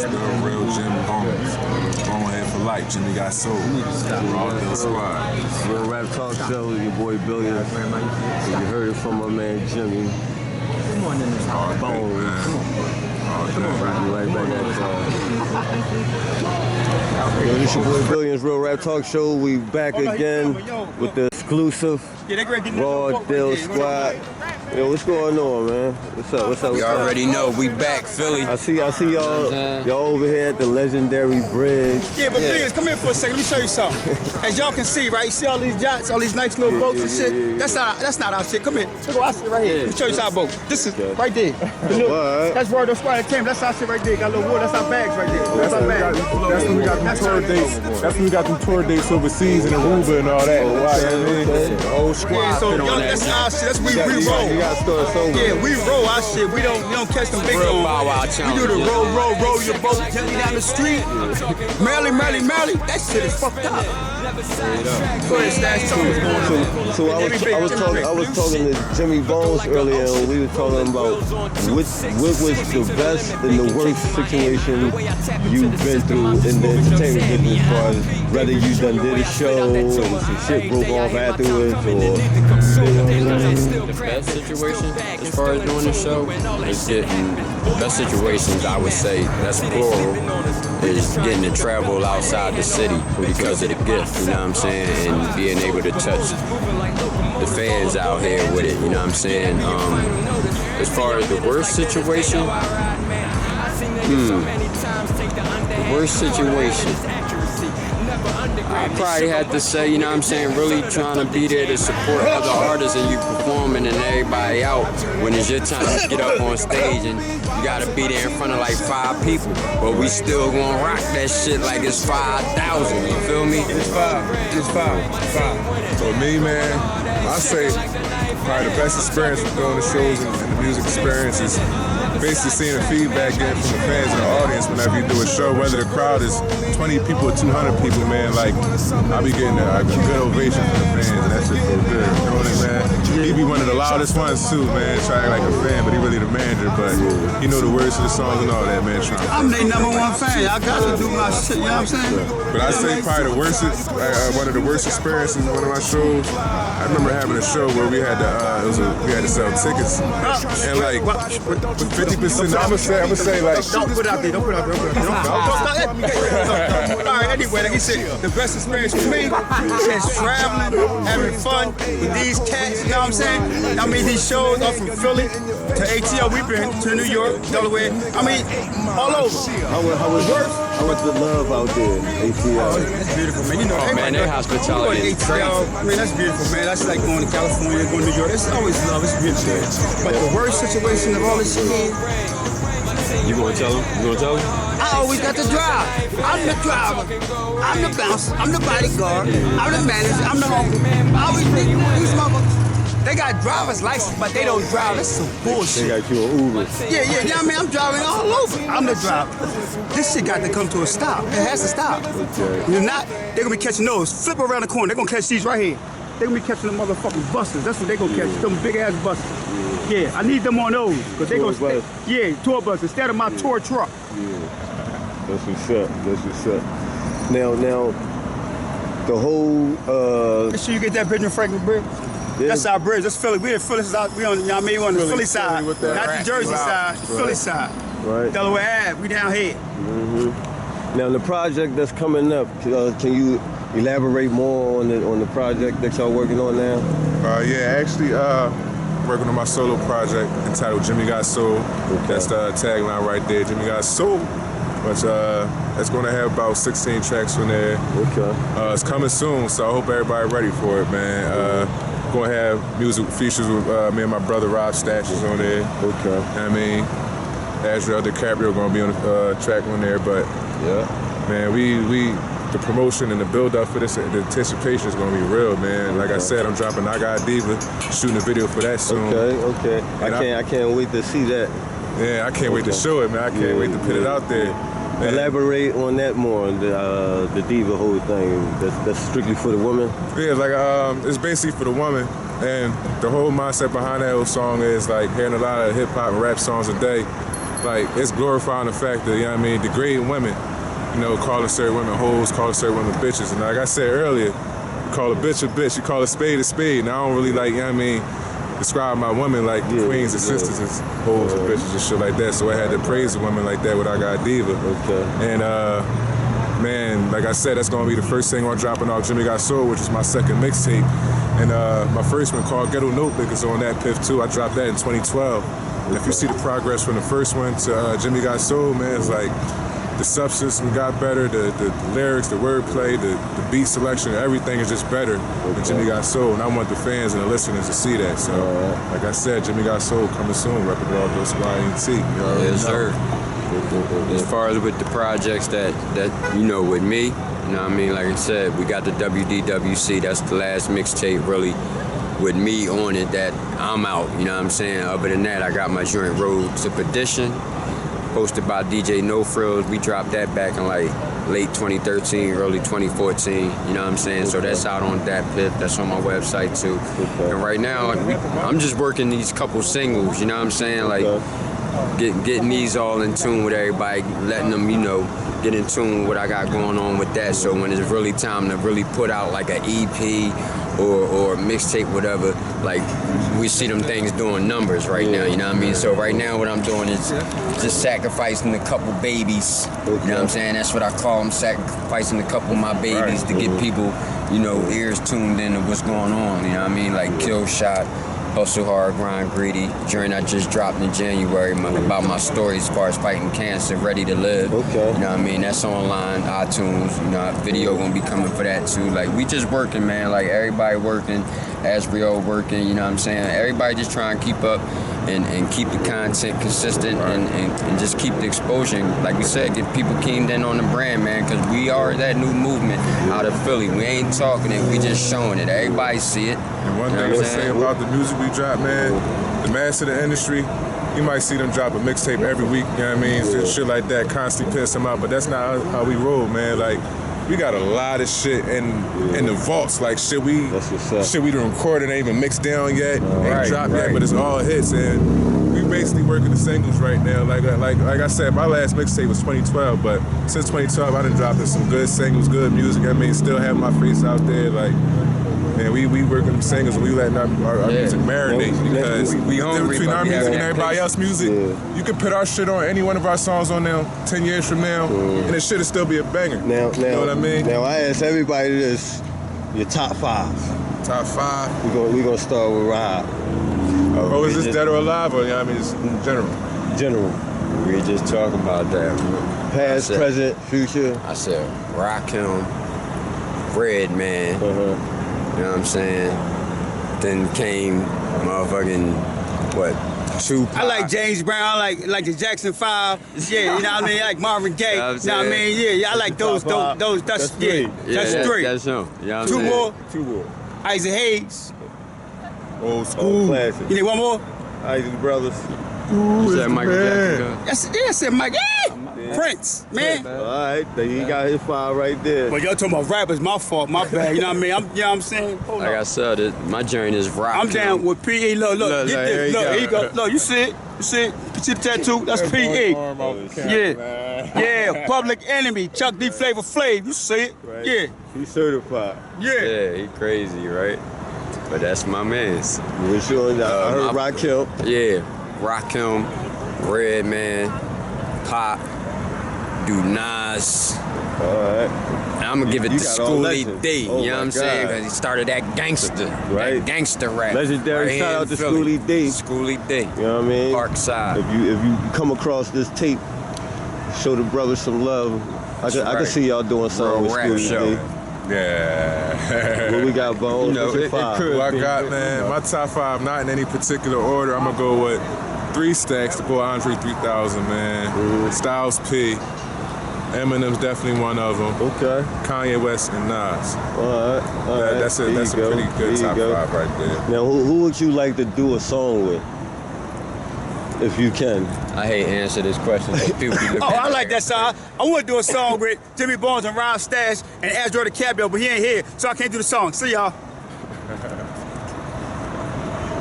The Real Jim Bones. Bonehead for life, Jimmy got soul. Raw Deal Squad. Real Rap Talk Show, your boy Billion. You heard it from my man Jimmy. Come on in this Bones. Come on, right back at Yo, this your boy Billions Real Rap Talk Show. We back again with the exclusive Raw Deal Squad. Yo, what's going on, man? What's up? You already know, we back, Philly. I see y'all over here at the legendary bridge. Yeah, but please, come here for a second. Let me show you something. As y'all can see, right? You see all these yachts, all these nice little boats and shit? That's not our shit. Come here. Look at our shit right here. Let me show you our boat. This is right there. Look, that's where the squad came. That's our shit right there. Got a little wood. That's our bags right there. That's our bags. That's when we got them tour dates. That's when we got them tour dates overseas in Aruba and all that. The whole squad. Yeah, so that's our shit. That's we roll. Yeah, we roll our shit. We don't catch them big Real ones. Bow Wow We challenge. do the roll your boat, jelly down the street. Merrily. That shit is fucked up. Go ahead, Stash. Tell me what's going on. So I was talking to Jimmy Bones earlier, and we were talking about what was the best and the worst situation you've been through in the entertainment business, as far as whether you done did a show and some shit broke off afterwards, The best situation as far as doing the show is getting the best situations, I would say, that's plural, is getting to travel outside the city because of the gift, you know what I'm saying, and being able to touch the fans out here with it, you know what I'm saying. As far as the worst situation, the worst situation, I probably had to say, you know what I'm saying, really trying to be there to support other artists and you performing and everybody out when it's your time to get up on stage and you gotta be there in front of like 5 people, but we still gonna rock that shit like it's 5,000, you feel me? It's five. So me, man, I say probably the best experience of doing the shows and the music experience is basically seeing the feedback in from the fans and the audience whenever you do a show, whether the crowd is 20 people or 200 people, man, like, I be getting a good ovation from the fans, and that shit feel good, you know what I mean, man? He be one of the loudest ones, too, man, trying like a fan, but he really the manager, but he know the words to the songs and all that, man, trying. I'm their #1 fan. I got to do my shit, you know what I'm saying? But I say probably the worst, one of the worst experiences in one of my shows, I remember having a show where we had to sell tickets, and like, with 50%, I'm gonna say like, Don't put it out there. All right, anyway, like he said, the best experience for me is traveling, having fun with these cats, you know what I'm saying? I mean, these shows are from Philly to ATL, we've been to New York, Delaware, I mean, all over. How was the love out there, ATL? That's beautiful, man. You know, man, their hospitality is crazy. I mean, that's beautiful, man. That's like going to California, going to New York. It's always love. It's beautiful. But the worst situation of all this shit is, You gonna tell him? I always got to drive. I'm the driver. I'm the bouncer. I'm the bodyguard. I'm the manager. I'm the homie. I always think these motherfuckers, they got driver's license, but they don't drive. That's some bullshit. They got you an Uber. Yeah, you know what I mean? I'm driving all over. I'm the driver. This shit got to come to a stop. It has to stop. Okay. You're not, they're gonna be catching those. Flip around the corner. They're gonna catch these right here. They're gonna be catching the motherfucking buses. That's what they're gonna catch. Them big ass buses. Yeah, I need them on those. Cause they Tour gonna bus. yeah, tour bus instead of my tour truck. That's what's up. That's what's up. Now, the whole Make sure you get that Benjamin Franklin Bridge. Yeah. That's our bridge. That's Philly. We in Philly. We on, you know what I mean? We on the Philly side, with that not the rack. Jersey Wow. side. The Philly side. right. Delaware Ave. We down here. Now the project that's coming up, can you elaborate more on the project that y'all working on now? Yeah, actually, working on my solo project entitled Jimmy Got Soul. Okay. That's the tagline right there, Jimmy Got Soul. But it's going to have about 16 tracks on there. Okay. It's coming soon, so I hope everybody ready for it, man. Going to have music features with me and my brother Rob Stash is on there. Okay. I mean, Azrael DiCaprio going to be on the track on there, but Yeah. man, the promotion and the build up for this, the anticipation is going to be real, man. Like I said, I'm dropping I Got Diva, shooting a video for that soon. Okay. And I can't wait to see that. Yeah, I can't wait to show it, man. I can't wait to put it out there. Man. Elaborate on that more, the diva whole thing. That's strictly for the woman. Yeah, like it's basically for the woman, and the whole mindset behind that whole song is like hearing a lot of hip hop and rap songs a day. Like it's glorifying the fact that, you know what I mean, degrading women, you know, calling certain women hoes, calling certain women bitches. And like I said earlier, you call a bitch, you call a spade. And I don't really like, you know what I mean, describe my women like queens and sisters as hoes and bitches and shit like that. So I had to praise a woman like that with I Got Diva. Okay. And man, like I said, that's gonna be the first single I'm dropping off Jimmy Got Soul, which is my second mixtape. And my first one called Ghetto Notebook is on that Piff too. I dropped that in 2012. And if you see the progress from the first one to Jimmy Got Soul, man, it's like the substance got better, the lyrics, the wordplay, the beat selection, everything is just better than Jimmy Got Soul. And I want the fans and the listeners to see that. So, like I said, Jimmy Got Soul coming soon, repping all those YNT. Yes, sir. As far as with the projects that you know, with me, you know what I mean, like I said, we got the WDWC, that's the last mixtape really with me on it that I'm out, you know what I'm saying? Other than that, I got my joint Road to Perdition, hosted by DJ No Frills. We dropped that back in like late 2013, early 2014, you know what I'm saying? So that's out on that Piff, that's on my website too. And right now, I'm just working these couple singles, you know what I'm saying? Like getting these all in tune with everybody, letting them, you know, get in tune with what I got going on with that. So when it's really time to really put out like an EP or a mixtape, whatever, like we see them things doing numbers right now, you know what I mean? So right now what I'm doing is just sacrificing a couple babies, you know what I'm saying? That's what I call them, sacrificing a couple of my babies to get people, you know, ears tuned in to what's going on, you know what I mean? Like Kill Shot, Hustle Hard, Grind Greedy, joint I just dropped in January about my story as far as fighting cancer, Ready to Live. Okay. You know what I mean? That's online, iTunes, you know, video gonna be coming for that too. Like we just working, man, like everybody working, Azrael working, you know what I'm saying? Everybody just trying to keep up and keep the content consistent and just keep the exposure. Like we said, get people keened in on the brand, man, because we are that new movement out of Philly. We ain't talking it, we just showing it. Everybody see it. And one thing to say about the music we drop, man, the mass of the industry, you might see them drop a mixtape every week, you know what I mean? Shit like that, constantly piss them out, but that's not how we roll, man. Like, we got a lot of shit in the vaults, like shit we done recorded, ain't even mixed down yet, ain't dropped yet, but it's all hits, and we basically working the singles right now. Like I said, my last mixtape was 2012, but since 2012, I done dropped some good singles, good music. I mean, still have my face out there, like, Man, we work with them singers and we letting our music marinate because we the hungry, difference between but our we music have and that everybody else's music, you can put our shit on any one of our songs on now 10 years from now, and it should still be a banger. Now, you know what I mean? Now I ask everybody this: your top 5. Top 5. We gonna start with Rob. Oh, is this dead or alive, or I mean, it's in general? General. We were just talking about that. Past, present, future. I said, Rakim, Red Man. You know what I'm saying? Then came motherfucking, what, Tupac. I like James Brown. I like the Jackson 5. Yeah, you know what I mean? I like Marvin Gaye. You know what I'm you know what I saying? mean? Yeah, I like those. That's three. That's three. That's him. You know what I'm Two saying? more. 2 more. Isaac Hayes. Old school. Classic. You need one more? Isaac Brothers. You said Michael Jackson. That's it, Mike. Prince, man. All right, then he got his 5 right there. But y'all talking about rappers, my fault, my bad. You know what I mean? You know what I'm saying? Hold Like on. I said, my journey is rock. I'm down with PE. Look, Look, get here this. you Look, go. here you go. Look, you see it? You see it? You see the tattoo? That's PE. Yeah, Public Enemy, Chuck D. Flavor Flav. You see it? Right. Yeah. He's certified. Yeah, he crazy, right? But that's my man's. We're showing that. I heard Rakim. Yeah, Rakim, Red Man, Pop, do Nas. All right. And I'm gonna give it You to got all Schoolie legends. D. Oh You know what my I'm saying? God. Because he started that gangster, Right. that gangster rap. Legendary. right here Shout in out to Philly. Schoolie D. Schoolie D. You know what I mean? Parkside. If you come across this tape, show the brothers some love. I can right. see y'all doing something with Real rap Schoolie show. D. Yeah. What we got, Bones? You know, What's your it 5? could. Well, I got, man, my top 5, not in any particular order. I'm gonna go with 3 stacks, the boy Andre 3000, man. Styles P. Eminem's definitely one of them. Okay. Kanye West and Nas. All right. That's a There that's a you go. pretty There good you top go. 5 right there. Now, who would you like to do a song with? If you can. I hate to answer this question. But people be looking Oh, at I me like that song. I want to do a song with Jimmy Barnes and Rob Stash and Asdro the Cabell, but he ain't here, so I can't do the song. See y'all.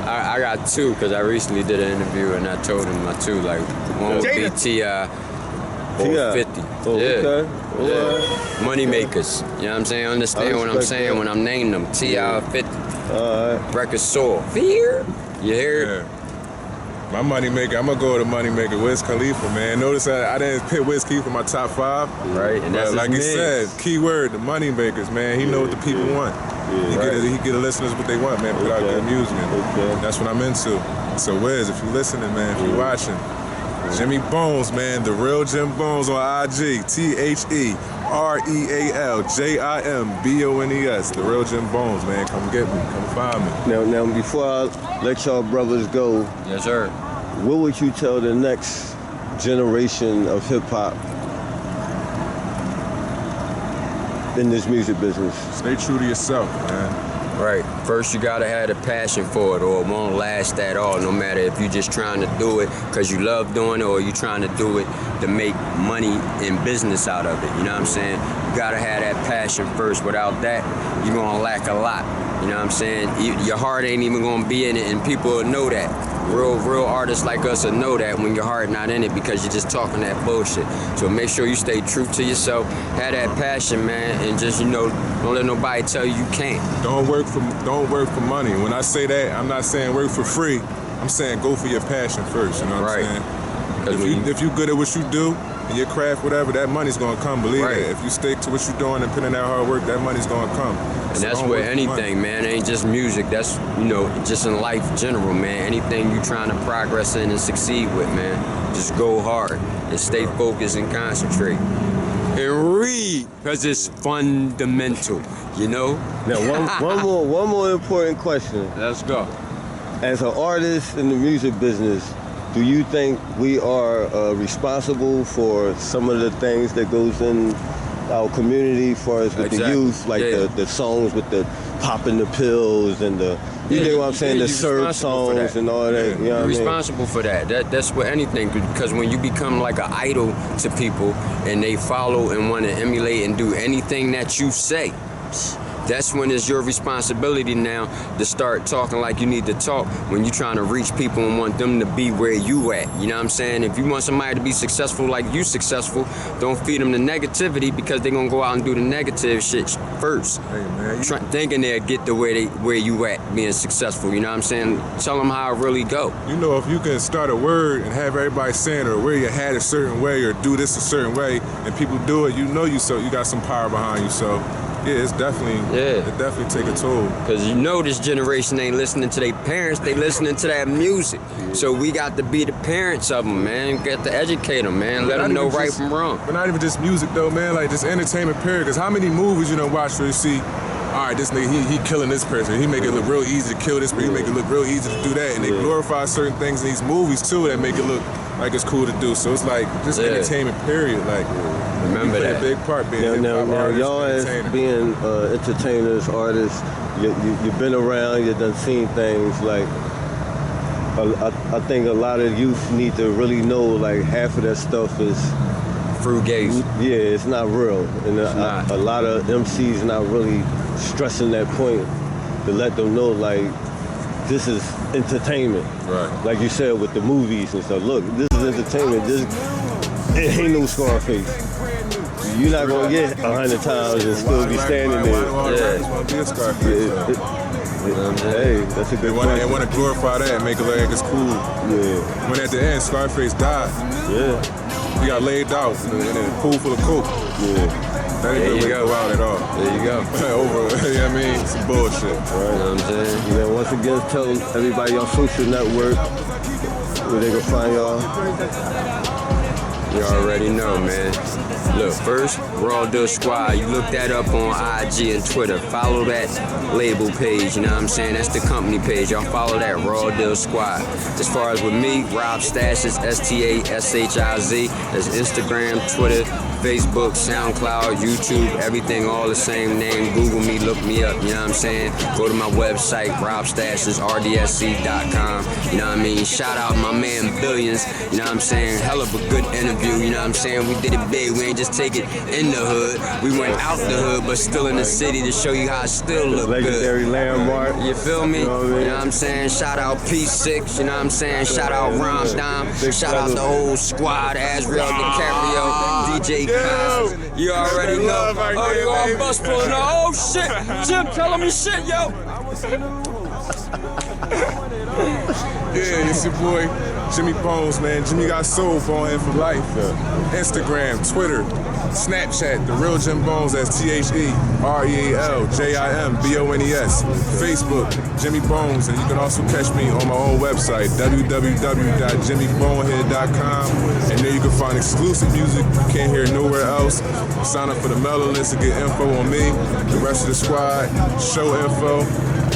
I got 2 because I recently did an interview and I told him my 2. Like, one would be Jada. T.I. or T.I. 50. Oh, yeah. okay. Yeah. Money makers. You know what I'm saying? Understand what I'm respect saying that. when I'm naming them. T.I. 50. All right. Record Soul. Fear. You hear it? Yeah. My money maker, I'm gonna go with the money maker, Wiz Khalifa, man. Notice I didn't pick Wiz Khalifa in my top 5. Right, and that's But like he his said, mix. keyword, the money makers, man. He know what the people want. He get the listeners what they want, man. Put out good music. And that's what I'm into. So Wiz, if you listening, man, if you watching, Jimmy Bones, man, the real Jim Bones on IG, TheRealJimBones, the real Jim Bones, man. Come get me, come find me. Now, before I let y'all brothers go, Yes, sir. what would you tell the next generation of hip hop in this music business? Stay true to yourself, man. Right. First, you gotta have a passion for it, or it won't last at all. No matter if you're just trying to do it because you love doing it, or you're trying to do it to make money and business out of it. You know what I'm saying? You gotta have that passion first. Without that, you're gonna lack a lot. You know what I'm saying? Your heart ain't even gonna be in it, and people will know that. Real artists like us will know that when your heart not in it because you're just talking that bullshit. So make sure you stay true to yourself, have that passion, man, and just, don't let nobody tell you can't. Don't work for money. When I say that, I'm not saying work for free. I'm saying go for your passion first. You know what I'm saying? If you good at what you do, and your craft, whatever, that money's gonna come. Believe it. If you stick to what you're doing and put in that hard work, that money's gonna come. And So that's don't with work for anything, money. man. It ain't just music. That's, just in life general, man. Anything you trying to progress in and succeed with, man. Just go hard and stay focused and concentrate. And read, because it's fundamental, Now, one more important question. Let's go. As an artist in the music business, do you think we are responsible for some of the things that goes in our community as far as with the youth, like the songs with the popping the pills and the, you know what I'm saying, the you're surf responsible for songs that. and all that, you know You're what I mean? responsible for that. That's with anything, because when you become like an idol to people and they follow and want to emulate and do anything that you say, That's when it's your responsibility now to start talking like you need to talk when you're trying to reach people and want them to be where you at. You know what I'm saying? If you want somebody to be successful like you successful, don't feed them the negativity, because they're gonna go out and do the negative shit first. Hey, man, Thinking they'll get to where you at being successful. You know what I'm saying? Tell them how it really go. you know, if you can start a word and have everybody saying or wear your hat a certain way or do this a certain way, and people do it, you know you got some power behind you. So yeah, it definitely take a toll. Because you know this generation ain't listening to their parents, they listening to that music. So we got to be the parents of them, man. Got to educate them, man. Let them know right from wrong. But not even just music though, man. Like just entertainment period. Because how many movies you know watch where you see, all right, this nigga he killing this person. He make it look real easy to kill this person. He make it look real easy to do that. And they glorify certain things in these movies too that make it look like it's cool to do. So it's like just entertainment period. Like remember that. A big part being now y'all as being entertainers, artists, you've been around, you've done seen things. Like I think a lot of youth need to really know like half of that stuff is fruitgaze. Yeah, it's not real, and a lot of MCs not really stressing that point to let them know like this is entertainment. Right. Like you said with the movies and stuff. Look, this is entertainment. It ain't no Scarface. You're not gonna get 100 times and still be standing there. Hey, that's a good point. They want to glorify that and make it look like it's cool. Yeah. When at the end Scarface died, he got laid out in a pool full of coke. Yeah. That ain't gonna go out at all. There you go. Over, you know what I mean? Some bullshit. Right. You know what I'm saying? Man, once again, tell everybody on social network where they can find y'all. You already know, man. Look, first, Raw Deal Squad. You look that up on IG and Twitter. Follow that label page, you know what I'm saying? That's the company page. Y'all follow that, Raw Deal Squad. As far as with me, Rob Stashes, STASHIZ. That's Instagram, Twitter, Facebook, SoundCloud, YouTube, everything all the same name. Google me, look me up, you know what I'm saying? Go to my website, robstashesrdsc.com, you know what I mean? Shout out my man Billions, you know what I'm saying? Hell of a good interview, you know what I'm saying? We did it big, we ain't just take it in the hood. We went out the hood, but still in the city to show you how it still look legendary good. Landmark. You feel me? You know what I'm saying? Shout out P6, you know what I'm saying? Shout out Ramsdom, shout out the whole squad, Azrael DiCaprio, DJ Cox. You already know. Oh, you all bus pulling up. Oh shit, Jim telling me shit, yo. Yeah, it's your boy Jimmy Bones, man. Jimmy got soul for him for life. Instagram, Twitter, Snapchat, The Real Jim Bones, that's TheRealJimBones. Facebook, Jimmy Bones, and you can also catch me on my own website, www.jimmybonehead.com, and there you can find exclusive music you can't hear nowhere else. Sign up for the mailing list to get info on me, the rest of the squad, show info,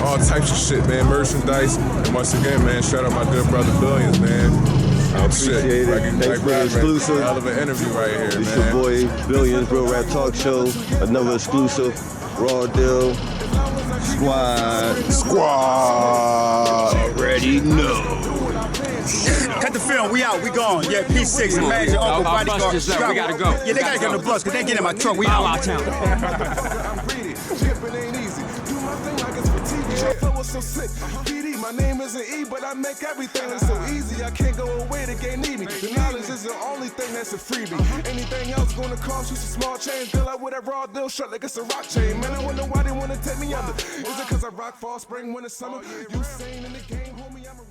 all types of shit, man, merchandise. And once again, man, shout out my good brother Billions, man. I appreciate it. Thanks for the exclusive. Hell of an interview right here, it's man. your boy Billions, Real Rap Talk Show. Another exclusive. Raw Deal Squad. Already know. Cut the film, we out, we gone. Yeah, P6, Imagine Uncle Bodyguard. We gotta go. Yeah, they gotta get on the bus, because they get in my truck. We out. So sick. PD, my name isn't E, but I make everything look so easy. I can't go away to gain me. The knowledge is the only thing that's a freebie. Anything else gonna cost you some small change. Fill out with that Raw Deal shirt like it's a rock chain. Man, I wonder why they wanna take me under. Is it cause I rock fall, spring, winter, summer? You sane in the game, homie? I'm a